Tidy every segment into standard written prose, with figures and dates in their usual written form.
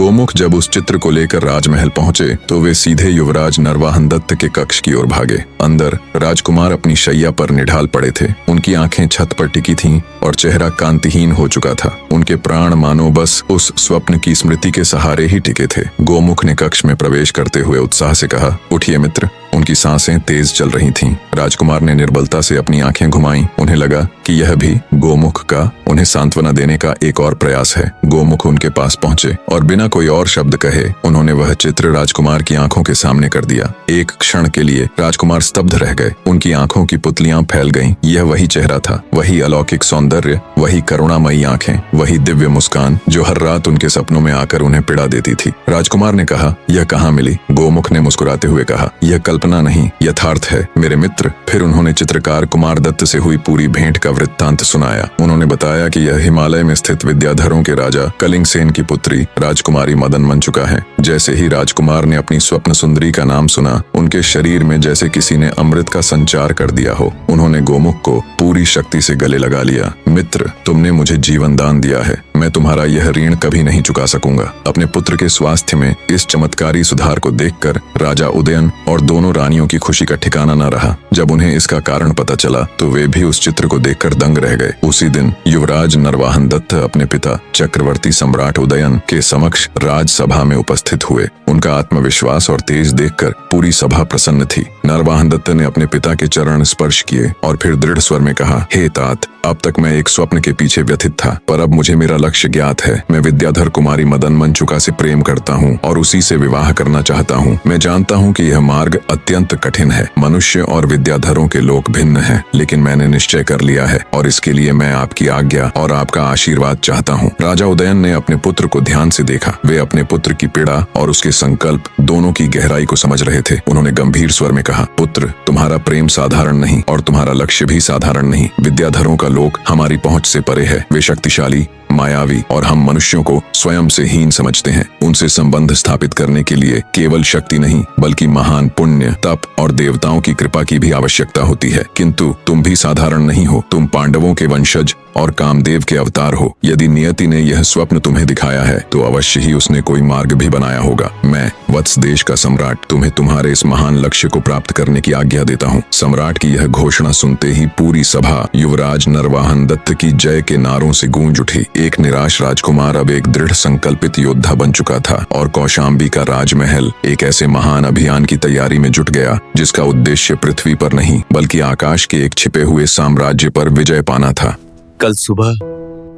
गोमुख जब उस चित्र को लेकर राजमहल पहुंचे तो वे सीधे युवराज नरवाहन दत्त के कक्ष की ओर भागे। अंदर राजकुमार अपनी शैया पर निढाल पड़े थे। उनकी आंखें छत पर टिकी थीं और चेहरा कांतिहीन हो चुका था। उनके प्राण मानो बस उस स्वप्न की स्मृति के सहारे ही टिके थे। गोमुख ने कक्ष में प्रवेश करते हुए उत्साह से कहा, उठिए मित्र। उनकी सांसें तेज चल रही थीं। राजकुमार ने निर्बलता से अपनी आंखें घुमाईं। उन्हें लगा कि यह भी गोमुख का उन्हें सांत्वना देने का एक और प्रयास है। गोमुख उनके पास पहुंचे और बिना कोई और शब्द कहे उन्होंने वह चित्र राजकुमार की आंखों के सामने कर दिया। एक क्षण के लिए राजकुमार स्तब्ध रह गए। उनकी आंखों की पुतलियां फैल गईं। यह वही चेहरा था, वही अलौकिक सौंदर्य, वही करुणामयी आंखें, वही दिव्य मुस्कान जो हर रात उनके सपनों में आकर उन्हें पीड़ा देती थी। राजकुमार ने कहा, यह कहाँ मिली? गोमुख ने मुस्कुराते हुए कहा, यह कल्पना नहीं, यथार्थ है मेरे मित्र। फिर उन्होंने चित्रकार कुमार दत्त से हुई पूरी भेंट का वृत्तांत सुनाया। उन्होंने बताया कि यह हिमालय में स्थित विद्याधरों के राजा कलिंग सेन की पुत्री राजकुमारी मदन मंचुका है। जैसे ही राजकुमार ने अपनी स्वप्न सुंदरी का नाम सुना, उनके शरीर में जैसे किसी ने अमृत का संचार कर दिया हो। उन्होंने गोमुख को पूरी शक्ति से गले लगा लिया। मित्र, तुमने मुझे जीवन दान दिया है, मैं तुम्हारा यह ऋण कभी नहीं चुका सकूंगा। अपने पुत्र के स्वास्थ्य में इस चमत्कारी सुधार को देखकर राजा उदयन और दोनों रानियों की खुशी का ठिकाना न रहा। जब उन्हें इसका कारण पता चला तो वे भी उस चित्र को देखकर दंग रह गए। उसी दिन युवराज नरवाहन दत्त अपने पिता चक्रवर्ती सम्राट उदयन के समक्ष राजसभा में उपस्थित हुए। उनका आत्मविश्वास और तेज देखकर पूरी सभा प्रसन्न थी। नरवाहन दत्त ने अपने पिता के चरण स्पर्श किए और फिर दृढ़ स्वर में कहा, हे तात, अब तक मैं एक स्वप्न के पीछे व्यथित था, पर अब मुझे मेरा लक्ष्य ज्ञात है। मैं विद्याधर कुमारी मदन मंचुका से प्रेम करता हूँ और उसी से विवाह करना चाहता हूँ। मैं जानता हूँ कि यह मार्ग अत्यंत कठिन है। मनुष्य और विद्याधरों के लोक भिन्न हैं, लेकिन मैंने निश्चय कर लिया है और इसके लिए मैं आपकी आज्ञा और आपका आशीर्वाद चाहता हूँ। राजा उदयन ने अपने पुत्र को ध्यान से देखा। वे अपने पुत्र की पीड़ा और उसके संकल्प दोनों की गहराई को समझ रहे थे। उन्होंने गंभीर स्वर में कहा, पुत्र, तुम्हारा प्रेम साधारण नहीं और तुम्हारा लक्ष्य भी साधारण नहीं। विद्याधरों का लोक हमारी पहुंच से परे है। वे शक्तिशाली, मायावी और हम मनुष्यों को स्वयं से हीन समझते हैं। उनसे संबंध स्थापित करने के लिए केवल शक्ति नहीं बल्कि महान पुण्य, तप और देवताओं की कृपा की भी आवश्यकता होती है। किंतु तुम भी साधारण नहीं हो। तुम पांडवों के वंशज और कामदेव के अवतार हो। यदि नियति ने यह स्वप्न तुम्हें दिखाया है तो अवश्य ही उसने कोई मार्ग भी बनाया होगा। मैं, वत्स देश का सम्राट, तुम्हें तुम्हारे इस महान लक्ष्य को प्राप्त करने की आज्ञा देता हूँ। सम्राट की यह घोषणा सुनते ही पूरी सभा युवराज नरवाहन दत्त की जय के नारों से गूंज उठी। एक निराश राजकुमार अब एक दृढ़ संकल्पित योद्धा बन चुका था और कौशाम्बी का राजमहल एक ऐसे महान अभियान की तैयारी में जुट गया जिसका उद्देश्य पृथ्वी पर नहीं बल्कि आकाश के एक छिपे हुए साम्राज्य पर विजय पाना था। कल सुबह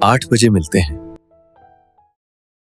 8 बजे मिलते हैं।